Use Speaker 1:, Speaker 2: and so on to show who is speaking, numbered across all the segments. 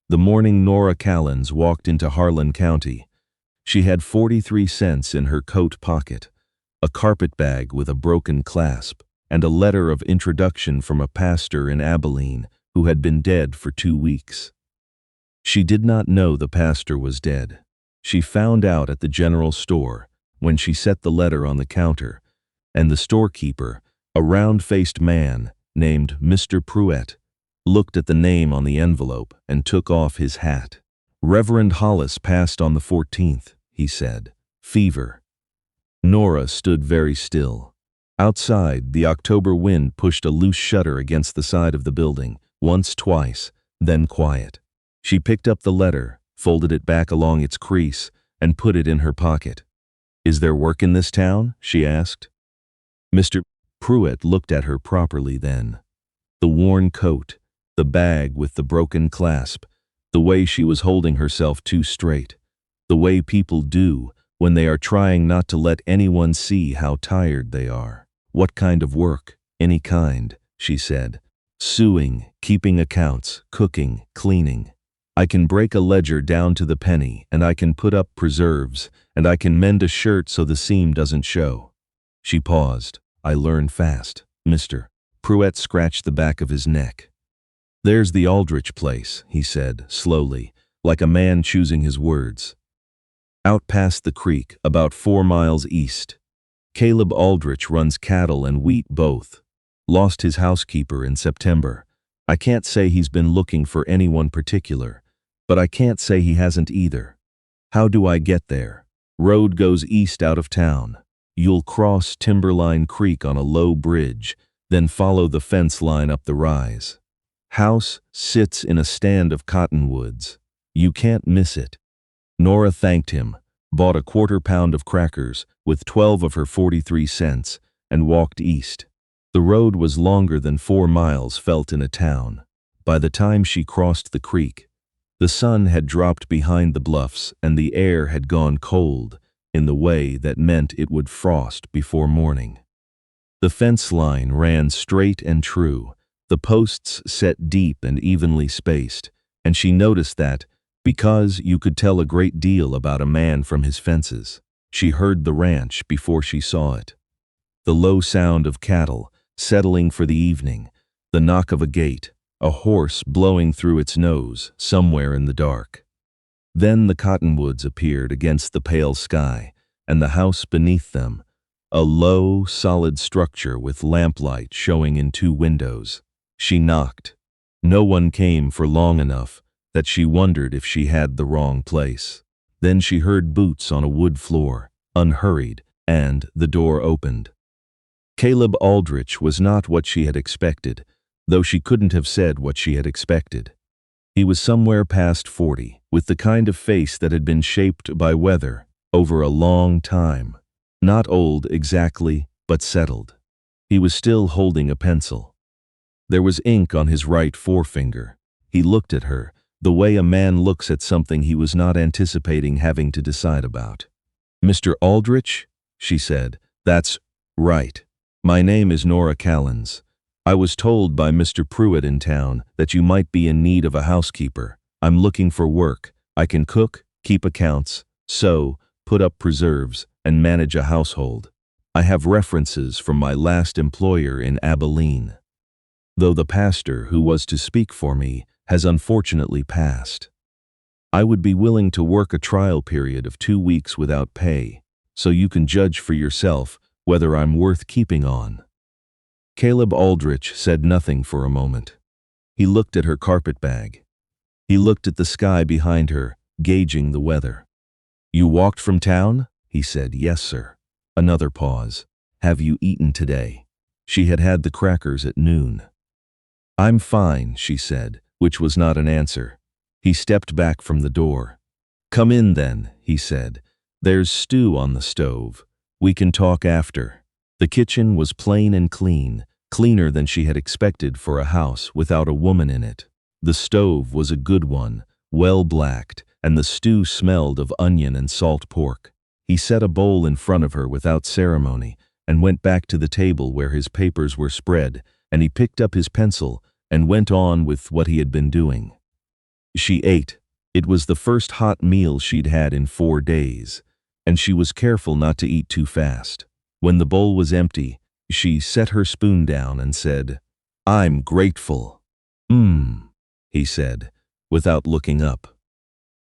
Speaker 1: The morning Nora Callens walked into Harlan County. She had 43 cents in her coat pocket, a carpet bag with a broken clasp, and a letter of introduction from a pastor in Abilene who had been dead for 2 weeks. She did not know the pastor was dead. She found out at the general store when she set the letter on the counter, and the storekeeper, a round-faced man named Mr. Pruitt, looked at the name on the envelope and took off his hat. "Reverend Hollis passed on the 14th, he said. "Fever." Nora stood very still. Outside, the October wind pushed a loose shutter against the side of the building, once, twice, then quiet. She picked up the letter, folded it back along its crease, and put it in her pocket. "Is there work in this town?" she asked. Mr. Pruitt looked at her properly then. The worn coat, the bag with the broken clasp, the way she was holding herself too straight, the way people do when they are trying not to let anyone see how tired they are. "What kind of work?" "Any kind," she said. "Sewing, keeping accounts, cooking, cleaning. I can break a ledger down to the penny, and I can put up preserves, and I can mend a shirt so the seam doesn't show." She paused. "I learn fast, Mr. Pruitt scratched the back of his neck. "There's the Aldrich place," he said, slowly, like a man choosing his words. "Out past the creek, about 4 miles east. Caleb Aldrich runs cattle and wheat both. Lost his housekeeper in September. I can't say he's been looking for anyone particular, but I can't say he hasn't either. How do I get there? Road goes east out of town. You'll cross Timberline Creek on a low bridge, then follow the fence line up the rise. House sits in a stand of cottonwoods. You can't miss it." Nora thanked him, bought a 1/4 pound of crackers with 12 of her 43 cents, and walked east. The road was longer than 4 miles felt in a town. By the time she crossed the creek, the sun had dropped behind the bluffs and the air had gone cold in the way that meant it would frost before morning. The fence line ran straight and true, the posts set deep and evenly spaced, and she noticed that, because you could tell a great deal about a man from his fences. She heard the ranch before she saw it. The low sound of cattle settling for the evening, the knock of a gate, a horse blowing through its nose somewhere in the dark. Then the cottonwoods appeared against the pale sky, and the house beneath them, a low, solid structure with lamplight showing in 2 windows. She knocked. No one came for long enough that she wondered if she had the wrong place. Then she heard boots on a wood floor, unhurried, and the door opened. Caleb Aldrich was not what she had expected, though she couldn't have said what she had expected. He was somewhere past 40, with the kind of face that had been shaped by weather over a long time. Not old exactly, but settled. He was still holding a pencil. There was ink on his right forefinger. He looked at her, the way a man looks at something he was not anticipating having to decide about. "Mr. Aldrich?" she said. "That's right. My name is Nora Callens. I was told by Mr. Pruitt in town that you might be in need of a housekeeper. I'm looking for work. I can cook, keep accounts, sew, put up preserves, and manage a household. I have references from my last employer in Abilene, though the pastor who was to speak for me has unfortunately passed. I would be willing to work a trial period of 2 weeks without pay, so you can judge for yourself whether I'm worth keeping on." Caleb Aldrich said nothing for a moment. He looked at her carpet bag. He looked at the sky behind her, gauging the weather. "You walked from town?" he said. "Yes, sir." Another pause. "Have you eaten today?" She had had the crackers at noon. "I'm fine," she said, which was not an answer. He stepped back from the door. "Come in then," he said. "There's stew on the stove. We can talk after." The kitchen was plain and clean, cleaner than she had expected for a house without a woman in it. The stove was a good one, well blacked, and the stew smelled of onion and salt pork. He set a bowl in front of her without ceremony and went back to the table where his papers were spread, and he picked up his pencil and went on with what he had been doing. She ate. It was the first hot meal she'd had in 4 days, and she was careful not to eat too fast. When the bowl was empty, she set her spoon down and said, "I'm grateful." He said, without looking up.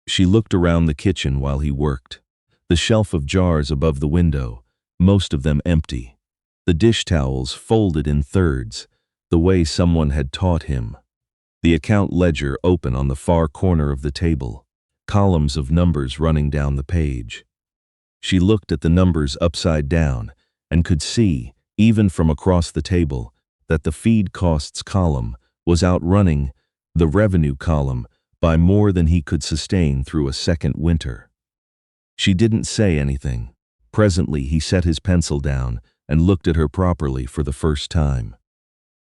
Speaker 1: She looked around the kitchen while he worked. The shelf of jars above the window, most of them empty. The dish towels folded in thirds, the way someone had taught him. The account ledger open on the far corner of the table, columns of numbers running down the page. She looked at the numbers upside down and could see, even from across the table, that the feed costs column was outrunning the revenue column by more than he could sustain through a second winter. She didn't say anything. Presently he set his pencil down and looked at her properly for the first time.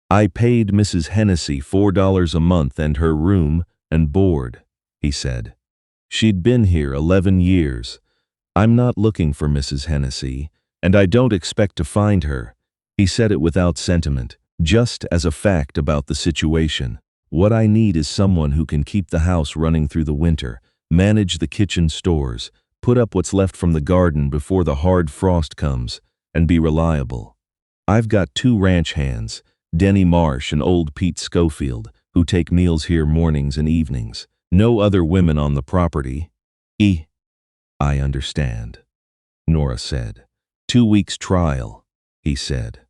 Speaker 1: "I paid Mrs. Hennessy $4 a month and her room and board," he said. "She'd been here 11 years. I'm not looking for Mrs. Hennessy, and I don't expect to find her." He said it without sentiment, just as a fact about the situation. "What I need is someone who can keep the house running through the winter, manage the kitchen stores, put up what's left from the garden before the hard frost comes, and be reliable. I've got 2 ranch hands, Denny Marsh and old Pete Schofield, who take meals here mornings and evenings. No other women on the property." "I understand," Nora said. 2 weeks trial," he said.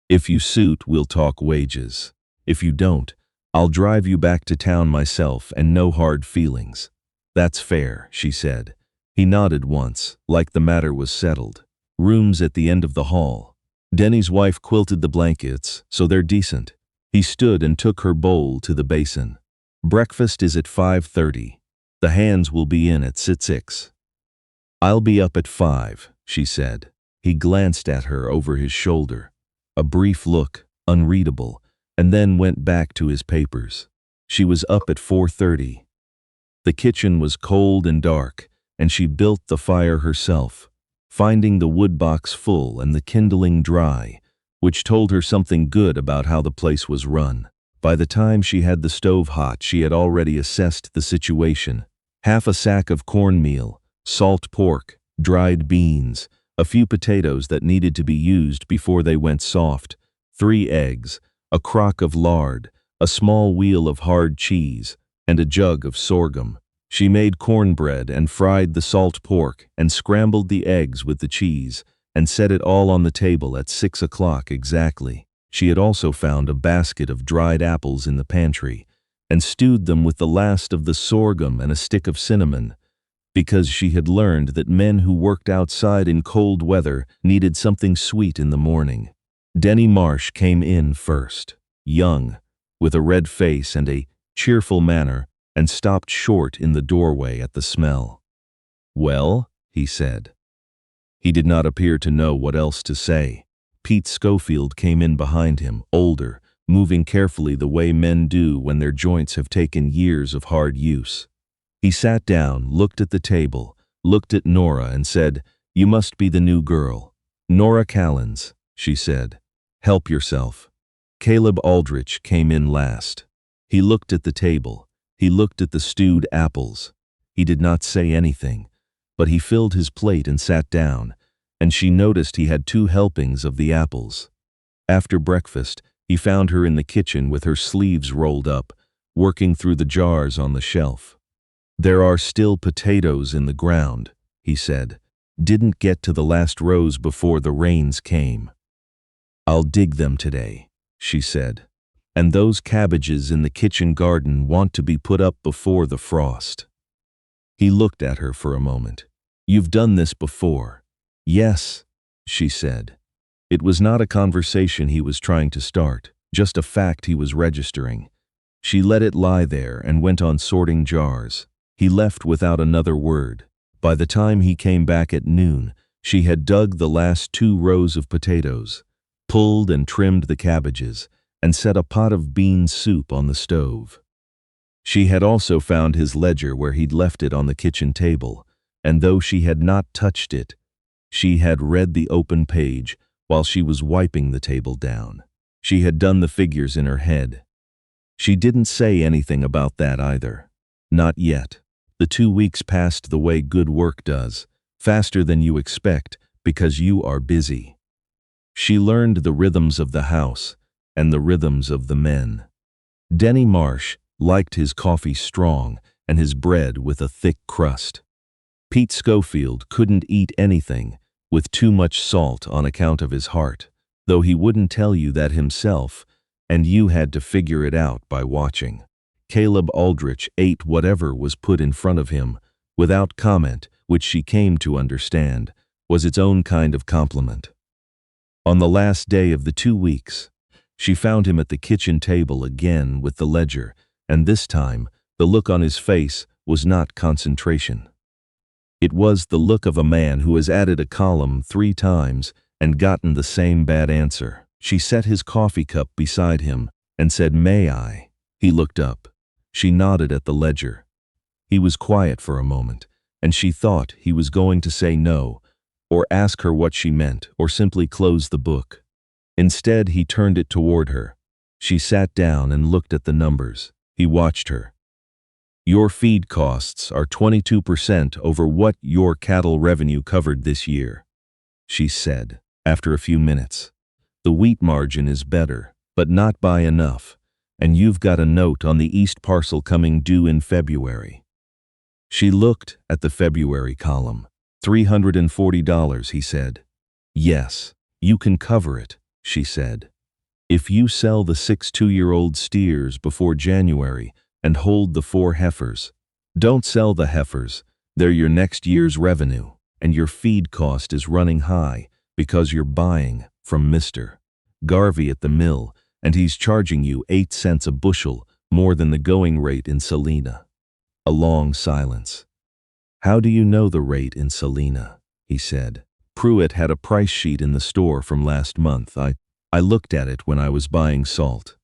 Speaker 1: "If you suit, we'll talk wages. If you don't, I'll drive you back to town myself and no hard feelings." "That's fair," she said. He nodded once, like the matter was settled. "Rooms at the end of the hall. Denny's wife quilted the blankets, so they're decent." He stood and took her bowl to the basin. "Breakfast is at 5:30. The hands will be in at 6. "I'll be up at 5, she said. He glanced at her over his shoulder. A brief look, unreadable, and then went back to his papers. She was up at 4:30. The kitchen was cold and dark, and she built the fire herself, finding the wood box full and the kindling dry, which told her something good about how the place was run. By the time she had the stove hot, she had already assessed the situation. Half a sack of cornmeal, salt pork, dried beans, a few potatoes that needed to be used before they went soft, 3 eggs, a crock of lard, a small wheel of hard cheese, and a jug of sorghum. She made cornbread and fried the salt pork and scrambled the eggs with the cheese and set it all on the table at 6 o'clock exactly. She had also found a basket of dried apples in the pantry and stewed them with the last of the sorghum and a stick of cinnamon, because she had learned that men who worked outside in cold weather needed something sweet in the morning. Denny Marsh came in first, young, with a red face and a cheerful manner, and stopped short in the doorway at the smell. "Well?" he said. He did not appear to know what else to say. Pete Schofield came in behind him, older, moving carefully the way men do when their joints have taken years of hard use. He sat down, looked at the table, looked at Nora and said, "You must be the new girl." "Nora Callens," she said. "Help yourself." Caleb Aldrich came in last. He looked at the table. He looked at the stewed apples. He did not say anything, but he filled his plate and sat down, and she noticed he had 2 helpings of the apples. After breakfast, he found her in the kitchen with her sleeves rolled up, working through the jars on the shelf. "There are still potatoes in the ground," he said. "Didn't get to the last rows before the rains came." "I'll dig them today," she said. "And those cabbages in the kitchen garden want to be put up before the frost." He looked at her for a moment. "You've done this before." "Yes," she said. It was not a conversation he was trying to start, just a fact he was registering. She let it lie there and went on sorting jars. He left without another word. By the time he came back at noon, she had dug the last 2 rows of potatoes, pulled and trimmed the cabbages, and set a pot of bean soup on the stove. She had also found his ledger where he'd left it on the kitchen table, and though she had not touched it, she had read the open page while she was wiping the table down. She had done the figures in her head. She didn't say anything about that either. Not yet. The 2 weeks passed the way good work does, faster than you expect because you are busy. She learned the rhythms of the house and the rhythms of the men. Denny Marsh liked his coffee strong and his bread with a thick crust. Pete Schofield couldn't eat anything with too much salt on account of his heart, though he wouldn't tell you that himself, and you had to figure it out by watching. Caleb Aldrich ate whatever was put in front of him, without comment, which she came to understand was its own kind of compliment. On the last day of the 2 weeks, she found him at the kitchen table again with the ledger, and this time the look on his face was not concentration. It was the look of a man who has added a column 3 times and gotten the same bad answer. She set his coffee cup beside him and said, "May I?" He looked up. She nodded at the ledger. He was quiet for a moment, and she thought he was going to say no, or ask her what she meant, or simply close the book. Instead, he turned it toward her. She sat down and looked at the numbers. He watched her. "Your feed costs are 22% over what your cattle revenue covered this year," she said, after a few minutes. "The wheat margin is better, but not by enough, and you've got a note on the East parcel coming due in February." She looked at the February column. $340, he said. "Yes, you can cover it," she said. "If you sell the 6 2-year-old steers before January and hold the 4 heifers. Don't sell the heifers, they're your next year's revenue, and your feed cost is running high because you're buying from Mr. Garvey at the mill, and he's charging you 8 cents a bushel more than the going rate in Salina." A long silence. "How do you know the rate in Salina?" he said. "Pruitt had a price sheet in the store from last month. I looked at it when I was buying salt."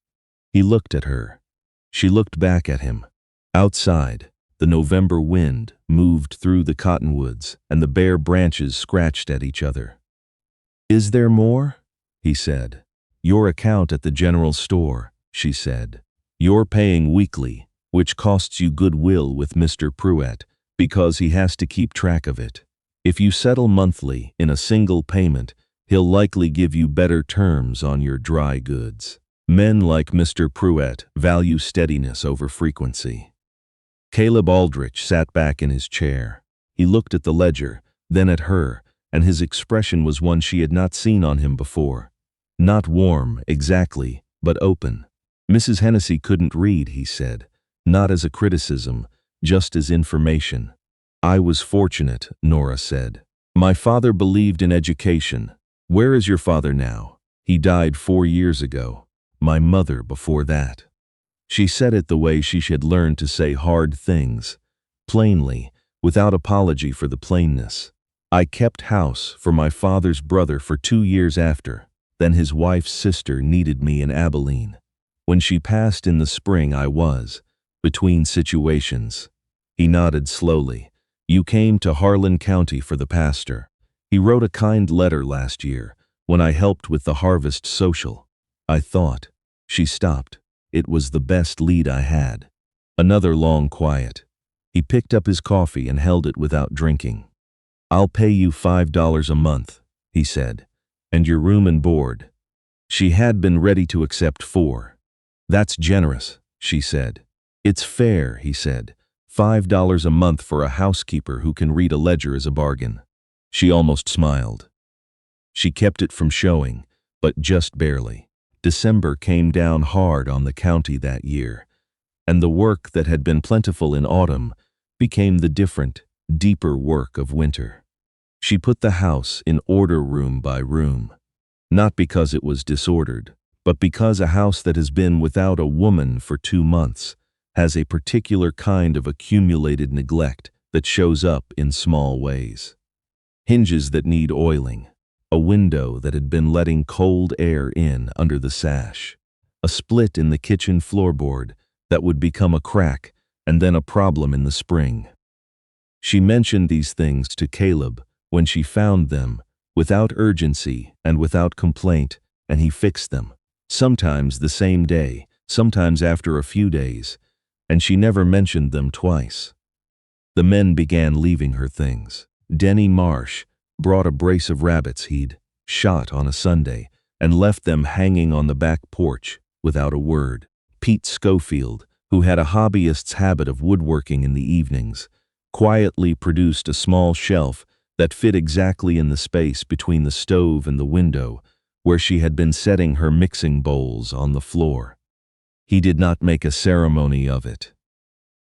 Speaker 1: He looked at her. She looked back at him. Outside, the November wind moved through the cottonwoods, and the bare branches scratched at each other. "Is there more?" he said. "Your account at the general store," she said. "You're paying weekly, which costs you goodwill with Mr. Pruitt, because he has to keep track of it. If you settle monthly in a single payment, he'll likely give you better terms on your dry goods. Men like Mr. Pruitt value steadiness over frequency." Caleb Aldrich sat back in his chair. He looked at the ledger, then at her, and his expression was one she had not seen on him before. Not warm, exactly, but open. "Mrs. Hennessy couldn't read," he said, not as a criticism, just as information. "I was fortunate," Nora said. "My father believed in education. Where is your father now?" "He died 4 years ago. My mother before that." She said it the way she had learned to say hard things, plainly, without apology for the plainness. "I kept house for my father's brother for 2 years after. Then his wife's sister needed me in Abilene. When she passed in the spring, I was between situations." He nodded slowly. "You came to Harlan County for the pastor. He wrote a kind letter last year when I helped with the harvest social. I thought." She stopped. "It was the best lead I had." Another long quiet. He picked up his coffee and held it without drinking. "I'll pay you $5 a month," he said, "and your room and board." She had been ready to accept 4. "That's generous," she said. "It's fair," he said. $5 a month for a housekeeper who can read a ledger is a bargain." She almost smiled. She kept it from showing, but just barely. December came down hard on the county that year, and the work that had been plentiful in autumn became the different, deeper work of winter. She put the house in order room by room, not because it was disordered, but because a house that has been without a woman for 2 months has a particular kind of accumulated neglect that shows up in small ways. Hinges that need oiling, a window that had been letting cold air in under the sash, a split in the kitchen floorboard that would become a crack and then a problem in the spring. She mentioned these things to Caleb when she found them, without urgency and without complaint, and he fixed them, sometimes the same day, sometimes after a few days, and she never mentioned them twice. The men began leaving her things. Denny Marsh brought a brace of rabbits he'd shot on a Sunday and left them hanging on the back porch without a word. Pete Schofield, who had a hobbyist's habit of woodworking in the evenings, quietly produced a small shelf that fit exactly in the space between the stove and the window, where she had been setting her mixing bowls on the floor. He did not make a ceremony of it.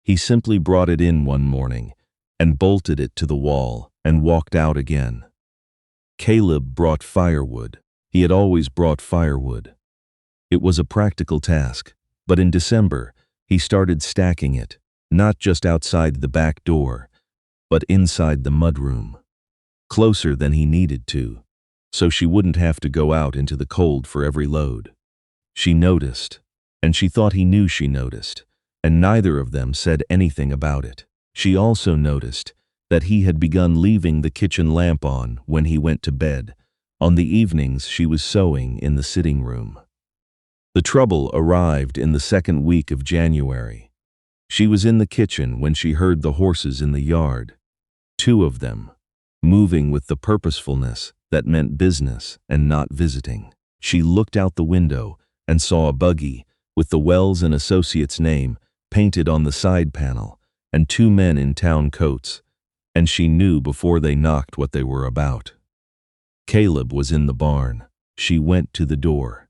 Speaker 1: He simply brought it in one morning and bolted it to the wall and walked out again. Caleb brought firewood. He had always brought firewood. It was a practical task, but in December, he started stacking it, not just outside the back door, but inside the mudroom, closer than he needed to, so she wouldn't have to go out into the cold for every load. She noticed, and she thought he knew she noticed, and neither of them said anything about it. She also noticed that he had begun leaving the kitchen lamp on when he went to bed, on the evenings she was sewing in the sitting room. The trouble arrived in the second week of January. She was in the kitchen when she heard the horses in the yard, 2 of them, moving with the purposefulness that meant business and not visiting. She looked out the window and saw a buggy with the Wells and Associates name painted on the side panel and 2 men in town coats, and she knew before they knocked what they were about. Caleb was in the barn. She went to the door.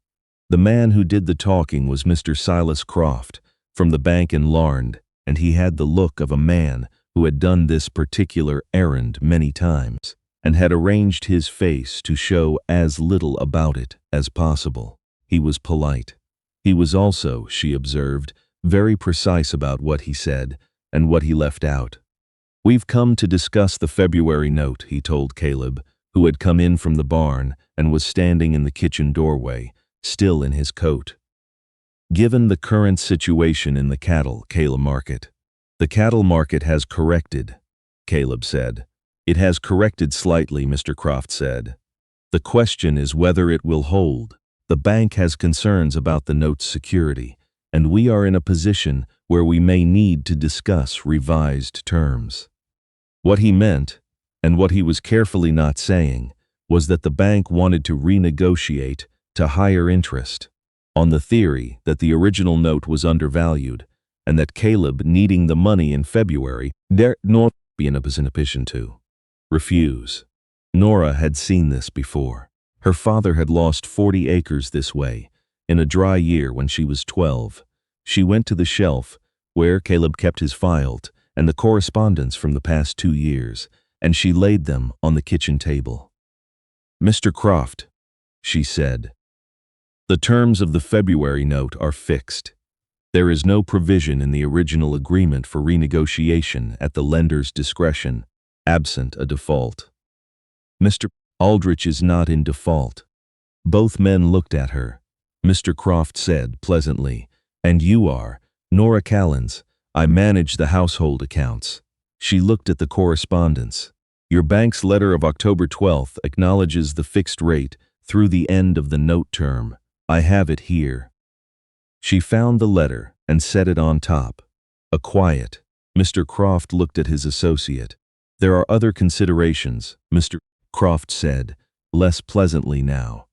Speaker 1: The man who did the talking was Mr. Silas Croft from the bank in Larned, and he had the look of a man who had done this particular errand many times and had arranged his face to show as little about it as possible. He was polite. He was also, she observed, very precise about what he said and what he left out. "We've come to discuss the February note," he told Caleb, who had come in from the barn and was standing in the kitchen doorway, still in his coat. "Given the current situation in the cattle market, the cattle market has corrected," Caleb said. "It has corrected slightly," Mr. Croft said. "The question is whether it will hold. The bank has concerns about the note's security, and we are in a position where we may need to discuss revised terms." What he meant, and what he was carefully not saying, was that the bank wanted to renegotiate to higher interest, on the theory that the original note was undervalued, and that Caleb, needing the money in February, dare not be in a position to refuse. Nora had seen this before. Her father had lost 40 acres this way, in a dry year when she was 12. She went to the shelf, where Caleb kept his files and the correspondence from the past 2 years, and she laid them on the kitchen table. "Mr. Croft," she said, "the terms of the February note are fixed. There is no provision in the original agreement for renegotiation at the lender's discretion, absent a default." "Mr. Aldrich is not in default." Both men looked at her. Mr. Croft said pleasantly, "And you are Nora Callens. I manage the household accounts." She looked at the correspondence. "Your bank's letter of October 12th acknowledges the fixed rate through the end of the note term. I have it here." She found the letter and set it on top. A quiet. Mr. Croft looked at his associate. "There are other considerations," Mr. Croft said, less pleasantly now.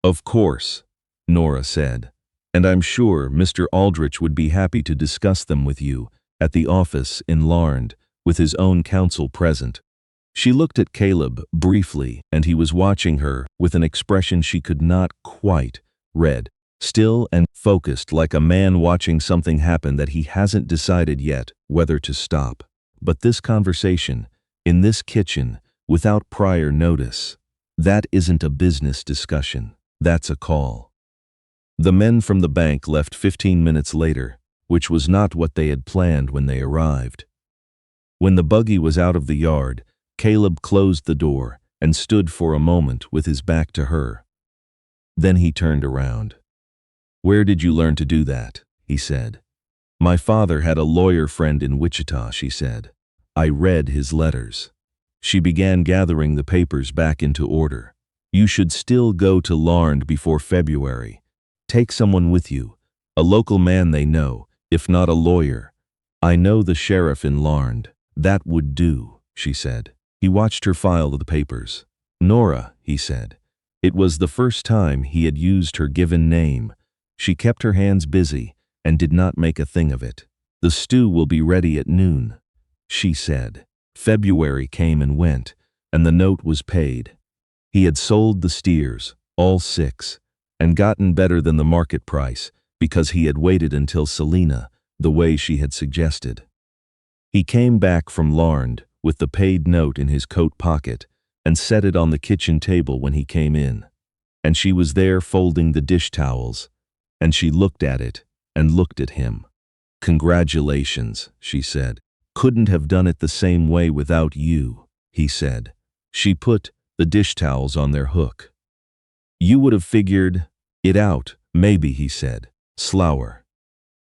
Speaker 1: "Of course," Nora said, "and I'm sure Mr. Aldrich would be happy to discuss them with you at the office in Larned, with his own counsel present." She looked at Caleb briefly, and he was watching her with an expression she could not quite read, still and focused like a man watching something happen that he hasn't decided yet whether to stop. But this conversation, in this kitchen, without prior notice, that isn't a business discussion, that's a call. The men from the bank left 15 minutes later, which was not what they had planned when they arrived. When the buggy was out of the yard, Caleb closed the door and stood for a moment with his back to her. Then he turned around. "Where did you learn to do that?" he said. "My father had a lawyer friend in Wichita," she said. "I read his letters." She began gathering the papers back into order. "You should still go to Larned before February. Take someone with you, a local man they know, if not a lawyer. I know the sheriff in Larned. That would do, she said. He watched her file the papers. Nora, he said. It was the first time he had used her given name. She kept her hands busy and did not make a thing of it. The stew will be ready at noon, she said. February came and went, and the note was paid. He had sold the steers, all 6, and gotten better than the market price because he had waited until Selena, the way she had suggested. He came back from Larned with the paid note in his coat pocket and set it on the kitchen table when he came in. And she was there folding the dish towels, and she looked at it and looked at him. Congratulations, she said. Couldn't have done it the same way without you, he said. She put the dish towels on their hook. You would have figured it out, maybe, he said, slower.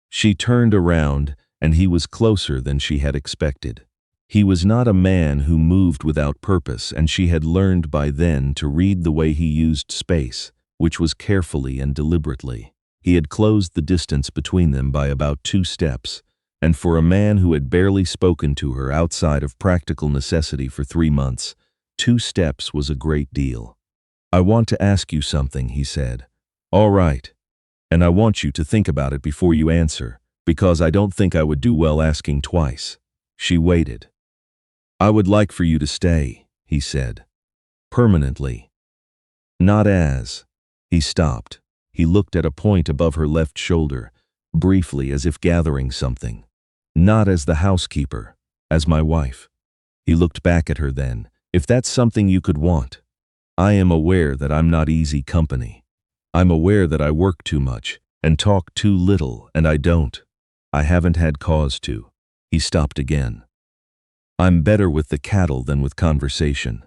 Speaker 1: She turned around, and he was closer than she had expected. He was not a man who moved without purpose, and she had learned by then to read the way he used space, which was carefully and deliberately. He had closed the distance between them by about 2 steps, and for a man who had barely spoken to her outside of practical necessity for 3 months, 2 steps was a great deal. I want to ask you something, he said. All right. And I want you to think about it before you answer, because I don't think I would do well asking twice. She waited. I would like for you to stay, he said. Permanently. Not as. He stopped. He looked at a point above her left shoulder, briefly as if gathering something. Not as the housekeeper, as my wife. He looked back at her then. If that's something you could want. I am aware that I'm not easy company. I'm aware that I work too much and talk too little, and I don't. I haven't had cause to. He stopped again. I'm better with the cattle than with conversation.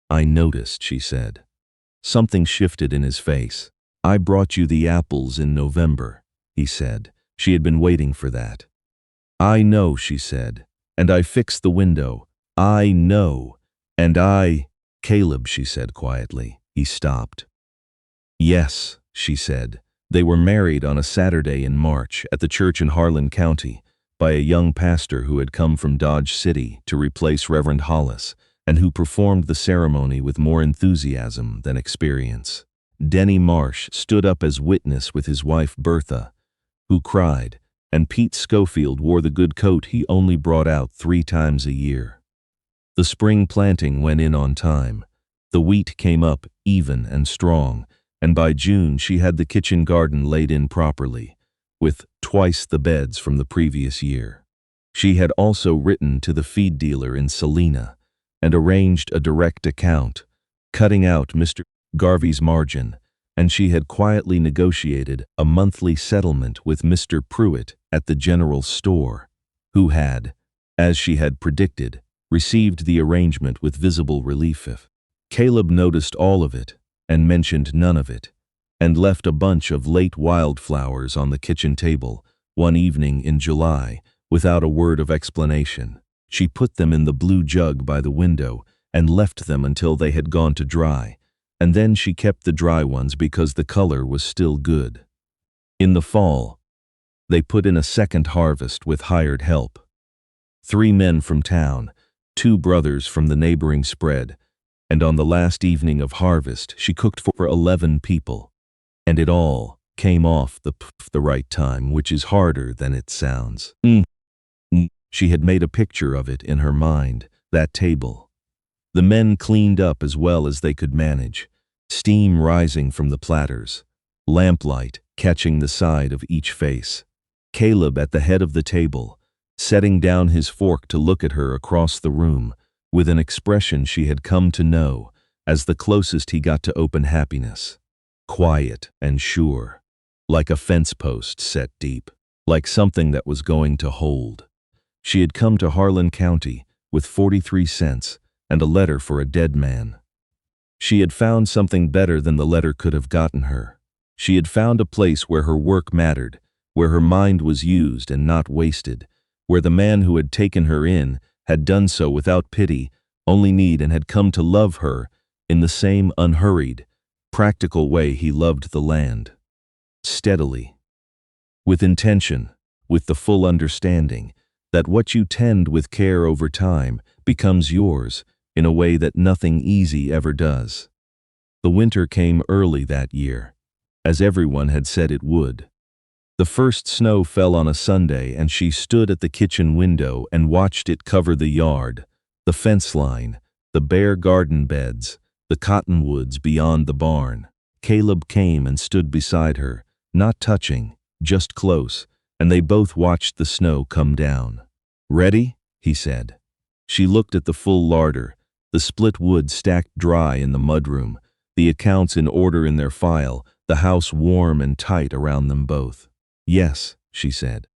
Speaker 1: I noticed, she said. Something shifted in his face. I brought you the apples in November, he said. She had been waiting for that. I know, she said, and I fixed the window. I know, and Caleb, she said quietly. He stopped. Yes, she said. They were married on a Saturday in March at the church in Harlan County by a young pastor who had come from Dodge City to replace Reverend Hollis and who performed the ceremony with more enthusiasm than experience. Denny Marsh stood up as witness with his wife Bertha, who cried, and Pete Schofield wore the good coat he only brought out 3 times a year. The spring planting went in on time. The wheat came up even and strong, and by June she had the kitchen garden laid in properly, with twice the beds from the previous year. She had also written to the feed dealer in Salina and arranged a direct account, cutting out Mr. Garvey's margin, and she had quietly negotiated a monthly settlement with Mr. Pruitt at the general store, who had, as she had predicted, received the arrangement with visible relief. Caleb noticed all of it and mentioned none of it, and left a bunch of late wildflowers on the kitchen table one evening in July without a word of explanation. She put them in the blue jug by the window and left them until they had gone to dry, and then she kept the dry ones because the color was still good. In the fall, they put in a second harvest with hired help. 3 men from town, 2 brothers from the neighboring spread, and on the last evening of harvest she cooked for 11 people. And it all came off the right time, which is harder than it sounds. She had made a picture of it in her mind, that table. The men cleaned up as well as they could manage, steam rising from the platters, lamplight catching the side of each face. Caleb at the head of the table, setting down his fork to look at her across the room, with an expression she had come to know as the closest he got to open happiness. Quiet and sure, like a fence post set deep, like something that was going to hold. She had come to Harlan County with 43 cents and a letter for a dead man. She had found something better than the letter could have gotten her. She had found a place where her work mattered, where her mind was used and not wasted, where the man who had taken her in had done so without pity, only need, and had come to love her in the same unhurried, practical way he loved the land. Steadily. With intention, with the full understanding that what you tend with care over time becomes yours in a way that nothing easy ever does. The winter came early that year, as everyone had said it would. The first snow fell on a Sunday, and she stood at the kitchen window and watched it cover the yard, the fence line, the bare garden beds, the cottonwoods beyond the barn. Caleb came and stood beside her, not touching, just close, and they both watched the snow come down. "Ready?" he said. She looked at the full larder, the split wood stacked dry in the mudroom, the accounts in order in their file, the house warm and tight around them both. "Yes," she said.